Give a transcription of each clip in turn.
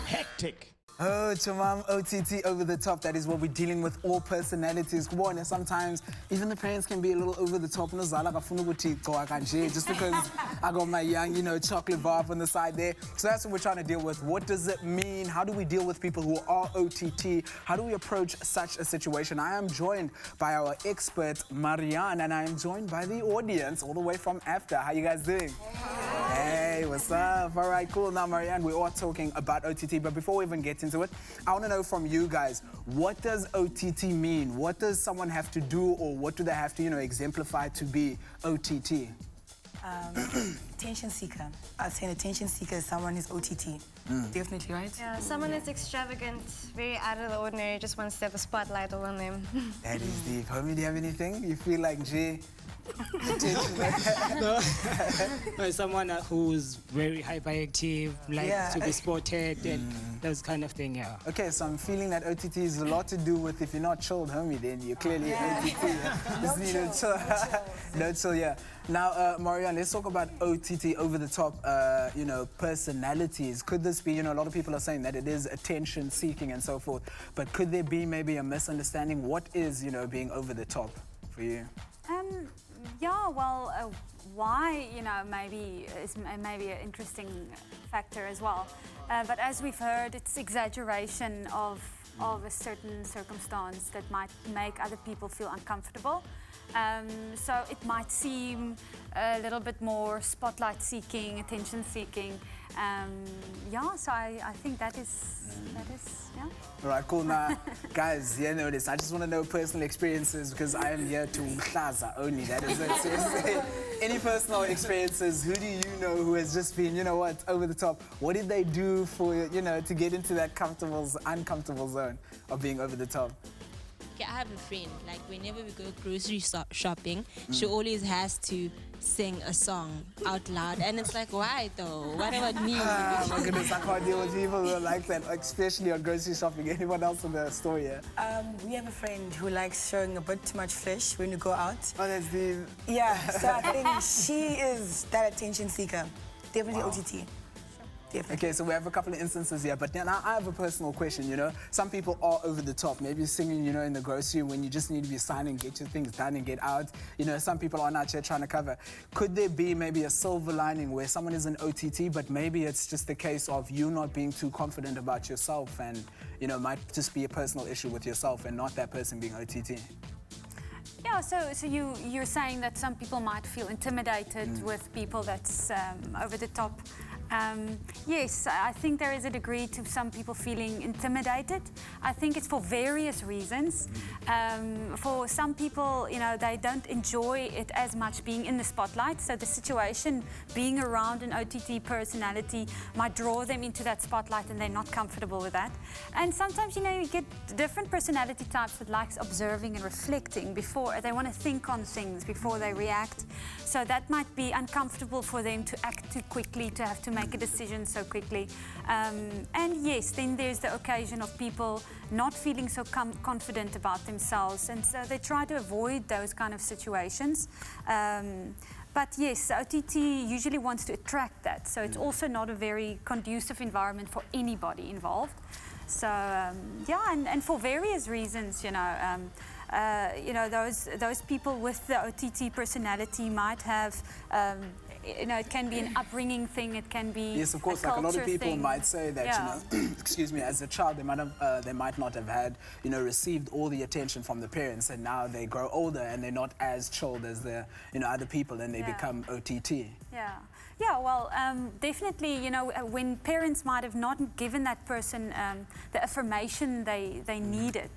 Hectic. Oh, Chamam, OTT over the top. That is what we're dealing with. All personalities. Come on, and sometimes even the parents can be a little over the top. Just because I got my young, chocolate bar up on the side there. So that's what we're trying to deal with. What does it mean? How do we deal with people who are OTT? How do we approach such a situation? I am joined by our expert, Marianne, and I am joined by the audience all the way from AFTA. How you guys doing? Hey, what's up? All right, cool. Now, Marianne, we are talking about OTT, but before we even get into it, I want to know from you guys, what does OTT mean? What does someone have to do, or what do they have to, exemplify to be OTT? Attention seeker. I'd say an attention seeker is someone who's OTT. Definitely, right? Yeah, someone that's extravagant, very out of the ordinary, just wants to have a spotlight all on them. That is deep. Homie, do you have anything? You feel like Jay? No, someone who's very hyperactive, likes to be spotted, and those kind of thing, yeah. Okay, so I'm feeling that OTT is a lot to do with if you're not chilled, homie, then you're clearly OTT. Just need to chill. No chill, yeah. Now, Marianne, let's talk about OTT, over the top, personalities. Could this be, a lot of people are saying that it is attention seeking and so forth, but could there be maybe a misunderstanding? What is, being over the top for you? Yeah, well, why, maybe is maybe an interesting factor as well. But as we've heard, it's exaggeration of a certain circumstance that might make other people feel uncomfortable. So it might seem a little bit more spotlight seeking, attention seeking. So I think that is, yeah. All right, cool. Now, guys, notice, I just want to know personal experiences because I am here to plaza only. That is it. Seriously. Any personal experiences? Who do you know who has just been, over the top? What did they do for, to get into that uncomfortable zone of being over the top? Okay, I have a friend, like whenever we go grocery shopping, she always has to sing a song out loud, and it's like, why though? What about me? My goodness, I can't deal with people who are like that, especially on grocery shopping. Anyone else in the store here? We have a friend who likes showing a bit too much flesh when you go out. Oh, that's the... Yeah, so I think she is that attention seeker. Definitely OTT. Definitely. Okay, so we have a couple of instances here, but now I have a personal question, Some people are over the top, maybe singing, in the grocery when you just need to be silent, get your things done and get out. Some people are not here trying to cover. Could there be maybe a silver lining where someone is an OTT, but maybe it's just a case of you not being too confident about yourself and, might just be a personal issue with yourself and not that person being OTT? Yeah, so you're saying that some people might feel intimidated with people that's over the top. Yes, I think there is a degree to some people feeling intimidated. I think it's for various reasons. For some people, they don't enjoy it as much being in the spotlight, so the situation being around an OTT personality might draw them into that spotlight and they're not comfortable with that. And sometimes, you get different personality types that likes observing and reflecting before they want to think on things before they react. So that might be uncomfortable for them to act too quickly, to have to make a decision so quickly. And yes, then there's the occasion of people not feeling so confident about themselves, and so they try to avoid those kind of situations. But yes, OTT usually wants to attract that, so it's also not a very conducive environment for anybody involved. So and for various reasons, those people with the OTT personality might have, it can be an upbringing thing, it can be yes, of course. a like a lot of people thing. might say that, excuse me, as a child they might not have had, received all the attention from the parents, and now they grow older and they're not as chilled as the, other people, and they become OTT. Yeah, well, definitely, when parents might have not given that person the affirmation they needed,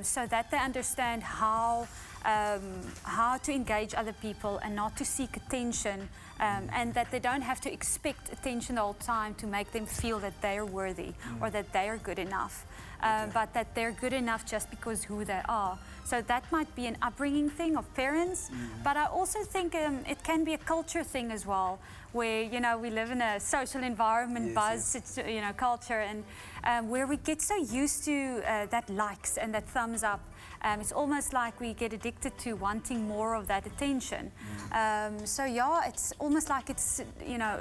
so that they understand how to engage other people and not to seek attention, and that they don't have to expect attention the whole time to make them feel that they're worthy or that they're good enough. But that they're good enough just because who they are. So that might be an upbringing thing of parents, but I also think it can be a culture thing as well, where we live in a social environment, culture, and where we get so used to that likes and that thumbs up, It's almost like we get addicted to wanting more of that attention. So yeah, it's almost like it's, you know,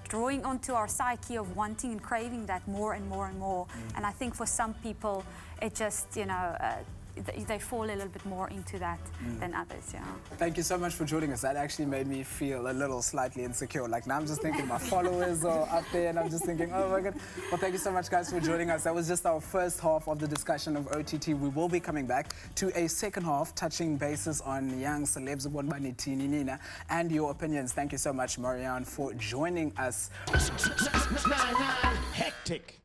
drawing onto our psyche of wanting and craving that more and more and more. And I think for some people, it just, you know, they fall a little bit more into that than others, yeah. Thank you so much for joining us. That actually made me feel a little slightly insecure. Like now I'm just thinking my followers are up there and I'm just thinking, oh my God. Well, thank you so much, guys, for joining us. That was just our first half of the discussion of OTT. We will be coming back to a second half, touching bases on young celebs, Nina, and your opinions. Thank you so much, Marianne, for joining us. Hectic.